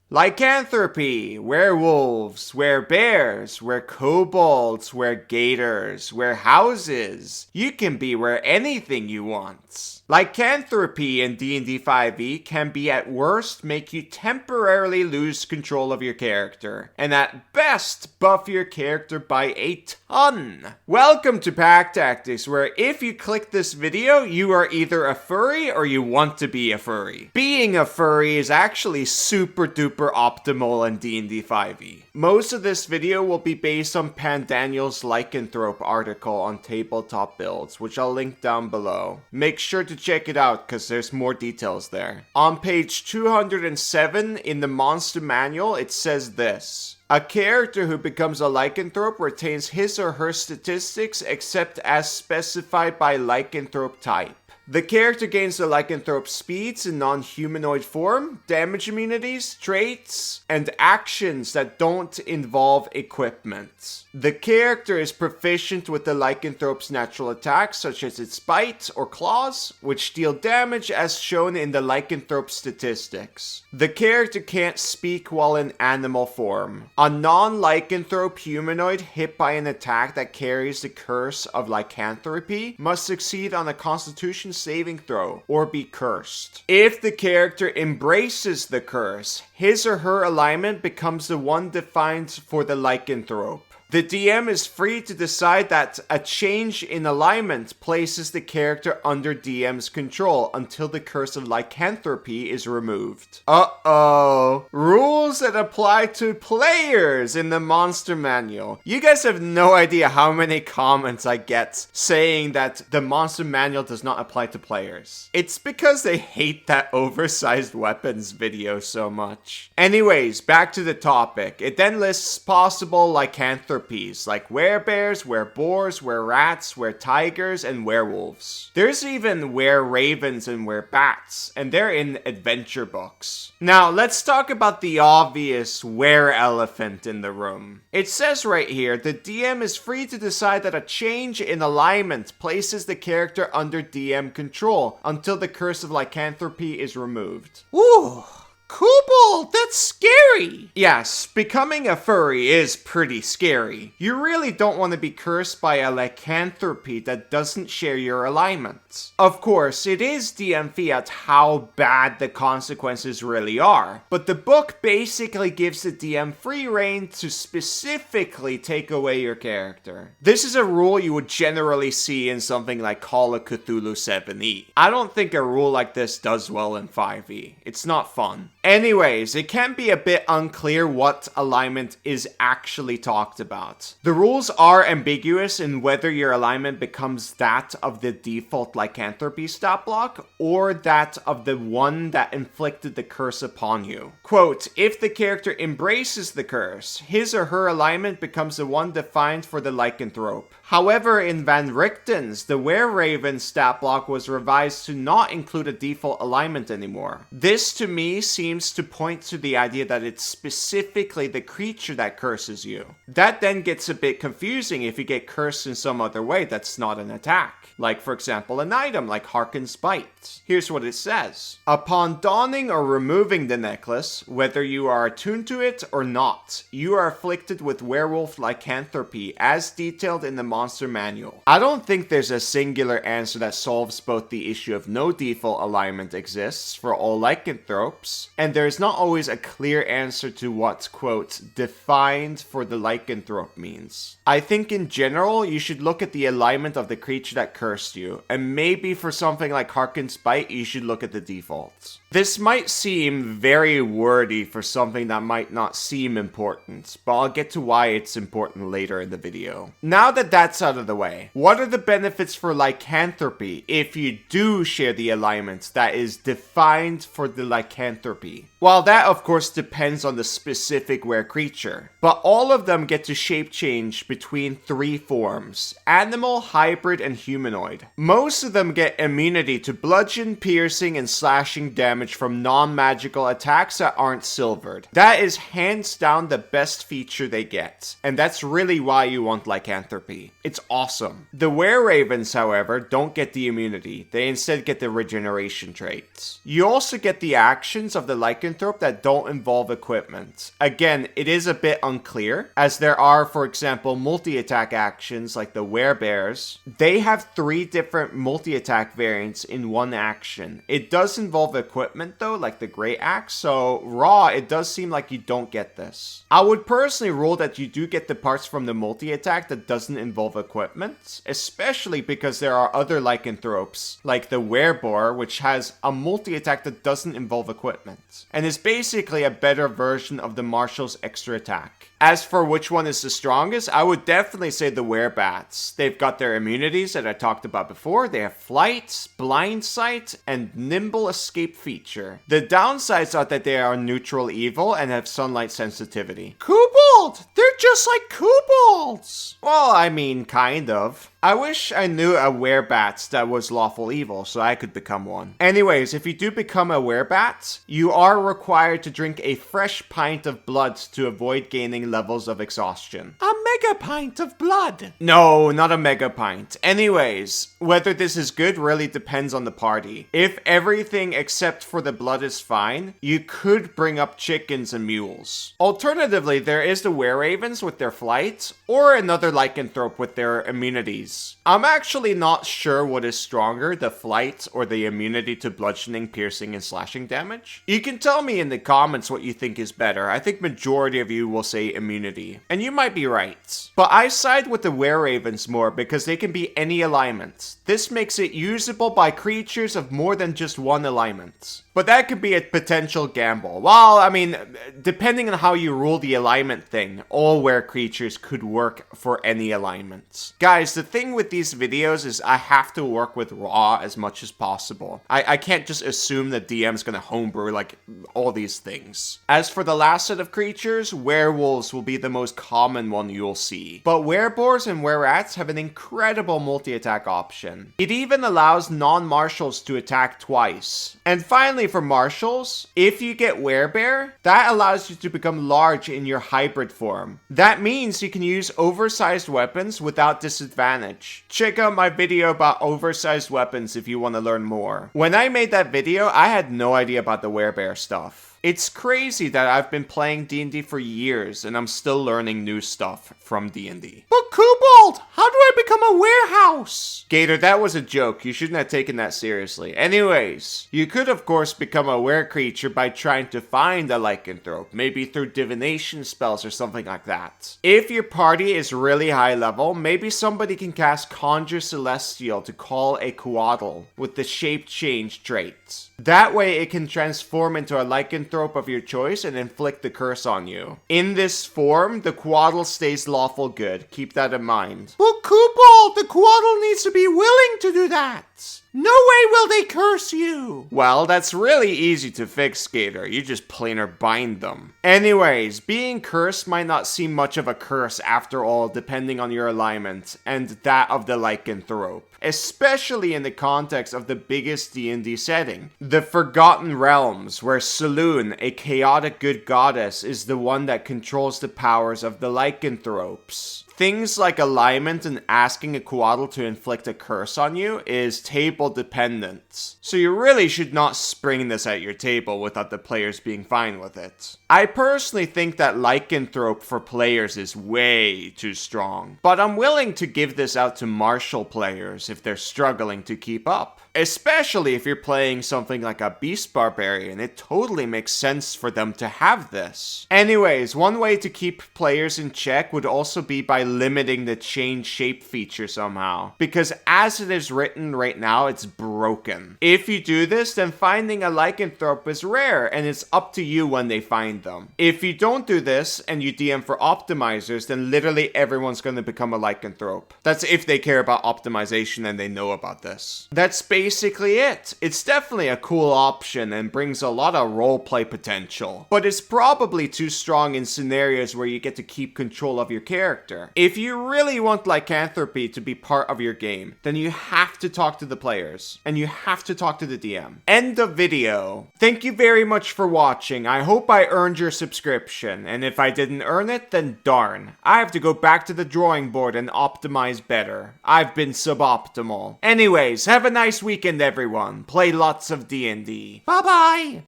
Lycanthropy, werewolves, werebears, kobolds, gators, houses. You can be anything you want. Lycanthropy in D&D 5e can be at worst make you temporarily lose control of your character, and at best buff your character by a ton. Welcome to Pack Tactics, where if you click this video, you are either a furry or you want to be a furry. Being a furry is actually super duper optimal in D&D 5e. Most of this video will be based on Pandaniel's Lycanthrope article on Tabletop Builds, which I'll link down below. Make sure to check it out because there's more details there. On page 207 in the Monster Manual, it says this: a character who becomes a lycanthrope retains his or her statistics except as specified by lycanthrope type. The character gains the lycanthrope speeds in non-humanoid form, damage immunities, traits, and actions that don't involve equipment. The character is proficient with the lycanthrope's natural attacks, such as its bite or claws, which deal damage as shown in the lycanthrope statistics. The character can't speak while in animal form. A non-lycanthrope humanoid hit by an attack that carries the curse of lycanthropy must succeed on a constitution saving throw or be cursed. If the character embraces the curse, his or her alignment becomes the one defined for the lycanthrope. The DM is free to decide that a change in alignment places the character under DM's control until the curse of lycanthropy is removed. Uh-oh. Rules that apply to players in the Monster Manual. You guys have no idea how many comments I get saying that the Monster Manual does not apply to players. It's because they hate that oversized weapons video so much. Anyways, back to the topic. It then lists possible lycanthropy like werebears, wereboars, wererats, weretigers, and werewolves. There's even wereravens and werebats, and they're in adventure books. Now, let's talk about the obvious were-elephant in the room. It says right here, the DM is free to decide that a change in alignment places the character under DM control until the curse of lycanthropy is removed. Ooh. Kobold, that's scary! Yes, becoming a furry is pretty scary. You really don't want to be cursed by a lycanthropy that doesn't share your alignment. Of course, it is DM fiat how bad the consequences really are, but the book basically gives the DM free rein to specifically take away your character. This is a rule you would generally see in something like Call of Cthulhu 7e. I don't think a rule like this does well in 5e. It's not fun. Anyways, it can be a bit unclear what alignment is actually talked about. The rules are ambiguous in whether your alignment becomes that of the default lycanthropy stat block or that of the one that inflicted the curse upon you. Quote, if the character embraces the curse, his or her alignment becomes the one defined for the lycanthrope. However, in Van Richten's, the wereraven stat block was revised to not include a default alignment anymore. This to me seems to point to the idea that it's specifically the creature that curses you. That then gets a bit confusing if you get cursed in some other way that's not an attack. Like, for example, an item like Harken's Bite. Here's what it says. Upon donning or removing the necklace, whether you are attuned to it or not, you are afflicted with werewolf lycanthropy as detailed in the Monster Manual. I don't think there's a singular answer that solves both the issue of no default alignment exists for all lycanthropes, and there's not always a clear answer to what, quote, defined for the lycanthrope means. I think in general, you should look at the alignment of the creature that cursed you, and maybe for something like Harken's Bite, you should look at the defaults. This might seem very wordy for something that might not seem important, but I'll get to why it's important later in the video. Now that that's out of the way, what are the benefits for lycanthropy if you do share the alignment that is defined for the lycanthropy? Well, that of course depends on the specific were creature, but all of them get to shape change between three forms: animal, hybrid, and humanoid. Most of them get immunity to bludgeon, piercing, and slashing damage from non-magical attacks that aren't silvered. That is hands down the best feature they get, and that's really why you want lycanthropy. It's awesome. The wereravens, however, don't get the immunity. They instead get the regeneration traits. You also get the actions of the lycanthropy Lycanthrope that don't involve equipment. Again, it is a bit unclear, as there are, for example, multi-attack actions like the Werebears. They have 3 different multi-attack variants in one action. It does involve equipment though, like the Great Axe, so raw, it does seem like you don't get this. I would personally rule that you do get the parts from the multi-attack that doesn't involve equipment, especially because there are other Lycanthropes, like the Wereboar, which has a multi-attack that doesn't involve equipment, and is basically a better version of the Marshal's extra attack. As for which one is the strongest, I would definitely say the Werebats. They've got their immunities that I talked about before. They have flight, blind sight, and nimble escape feature. The downsides are that they are neutral evil and have sunlight sensitivity. Kobold! They're just like kobolds! Well, I mean, kind of. I wish I knew a Werebat that was lawful evil so I could become one. Anyways, if you do become a Werebat, you are required to drink a fresh pint of blood to avoid gaining levels of exhaustion. A mega pint of blood! No, not a mega pint. Anyways, whether this is good really depends on the party. If everything except for the blood is fine, you could bring up chickens and mules. Alternatively, there is the Wereravens with their flight, or another Lycanthrope with their immunities. I'm actually not sure what is stronger, the flight or the immunity to bludgeoning, piercing, and slashing damage. You can tell me in the comments what you think is better. I think majority of you will say immunity, and you might be right. But I side with the Wereravens more because they can be any alignment. This makes it usable by creatures of more than just one alignment. But that could be a potential gamble. Well, I mean, depending on how you rule the alignment thing, all were creatures could work for any alignment. Guys, the thing with these videos is I have to work with raw as much as possible. I can't just assume that DM's gonna homebrew like all these things. As for the last set of creatures, werewolves will be the most common one you'll see. But wereboars and wererats have an incredible multi-attack option. It even allows non-martials to attack twice. And finally, for martials, if you get werebear, that allows you to become large in your hybrid form. That means you can use oversized weapons without disadvantage. Check out my video about oversized weapons if you want to learn more. When I made that video, I had no idea about the werebear stuff. It's crazy that I've been playing D&D for years and I'm still learning new stuff from D&D. But Kobold, how do I become a warehouse? Gator, that was a joke. You shouldn't have taken that seriously. Anyways, you could of course become a were creature by trying to find a Lycanthrope, maybe through divination spells or something like that. If your party is really high level, maybe somebody can cast Conjure Celestial to call a Kobold with the shape change trait. That way it can transform into a Lycanthrope of your choice and inflict the curse on you. In this form, the Kobold stays lawful good. Keep that in mind. But Kobold, the Kobold needs to be willing to do that. No way will they curse you! Well, that's really easy to fix, Gator. You just plainer bind them. Anyways, being cursed might not seem much of a curse after all, depending on your alignment, and that of the Lycanthrope. Especially in the context of the biggest D&D setting, the Forgotten Realms, where Saloon, a chaotic good goddess, is the one that controls the powers of the Lycanthropes. Things like alignment and asking a Kobold to inflict a curse on you is table dependent. So you really should not spring this at your table without the players being fine with it. I personally think that Lycanthrope for players is way too strong, but I'm willing to give this out to martial players if they're struggling to keep up. Especially if you're playing something like a Beast Barbarian, it totally makes sense for them to have this. Anyways, one way to keep players in check would also be by limiting the change shape feature somehow. Because as it is written right now, it's broken. If you do this, then finding a Lycanthrope is rare, and it's up to you when they find them. If you don't do this, and you DM for optimizers, then literally everyone's gonna become a Lycanthrope. That's if they care about optimization and they know about this. That's basically it. It's definitely a cool option and brings a lot of roleplay potential, but it's probably too strong in scenarios where you get to keep control of your character. If you really want Lycanthropy to be part of your game, then you have to talk to the players, and you have to talk to the DM. End of video. Thank you very much for watching. I hope I earned your subscription, and if I didn't earn it, then darn. I have to go back to the drawing board and optimize better. I've been suboptimal. Anyways, have a nice weekend everyone. Play lots of D&D. Bye bye!